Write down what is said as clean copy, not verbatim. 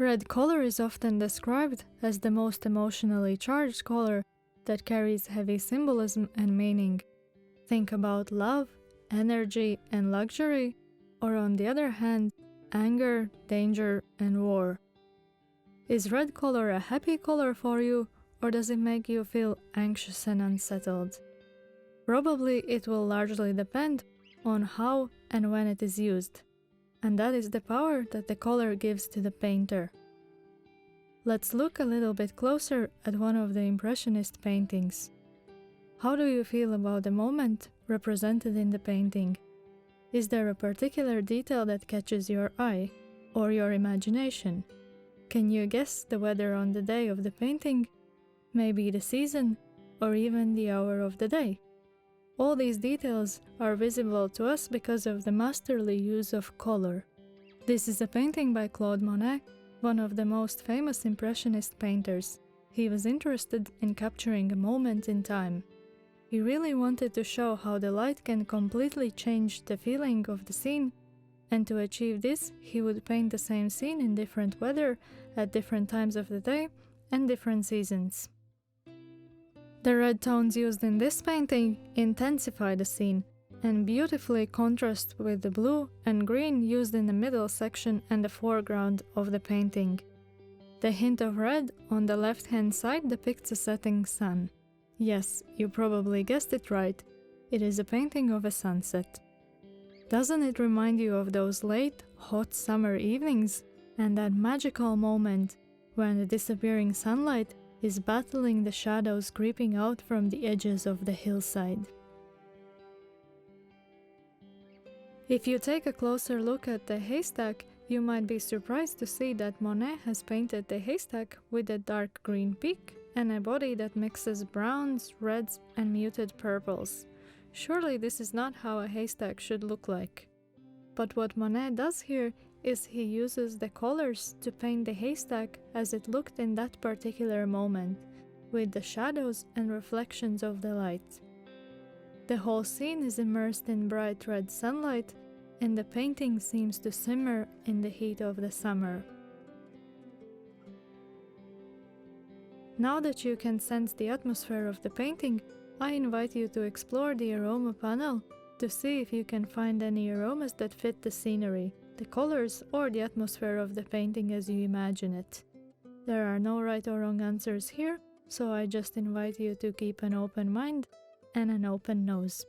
Red color is often described as the most emotionally charged color that carries heavy symbolism and meaning. Think about love, energy, and luxury, or on the other hand, anger, danger, and war. Is red color a happy color for you, or does it make you feel anxious and unsettled? Probably it will largely depend on how and when it is used, and that is the power that the color gives to the painter. Let's look a little bit closer at one of the Impressionist paintings. How do you feel about the moment represented in the painting? Is there a particular detail that catches your eye or your imagination? Can you guess the weather on the day of the painting? Maybe the season, or even the hour of the day? All these details are visible to us because of the masterly use of color. This is a painting by Claude Monet, one of the most famous Impressionist painters. He was interested in capturing a moment in time. He really wanted to show how the light can completely change the feeling of the scene, and to achieve this, he would paint the same scene in different weather, at different times of the day, and different seasons. The red tones used in this painting intensify the scene and beautifully contrast with the blue and green used in the middle section and the foreground of the painting. The hint of red on the left-hand side depicts a setting sun. Yes, you probably guessed it right. It is a painting of a sunset. Doesn't it remind you of those late, hot summer evenings and that magical moment when the disappearing sunlight is battling the shadows creeping out from the edges of the hillside? If you take a closer look at the haystack, you might be surprised to see that Monet has painted the haystack with a dark green peak and a body that mixes browns, reds, and muted purples. Surely this is not how a haystack should look like. But what Monet does here is he uses the colors to paint the haystack as it looked in that particular moment, with the shadows and reflections of the light. The whole scene is immersed in bright red sunlight, and the painting seems to simmer in the heat of the summer. Now that you can sense the atmosphere of the painting, I invite you to explore the aroma panel to see if you can find any aromas that fit the scenery, the colors, or the atmosphere of the painting as you imagine it. There are no right or wrong answers here, so I just invite you to keep an open mind and an open nose.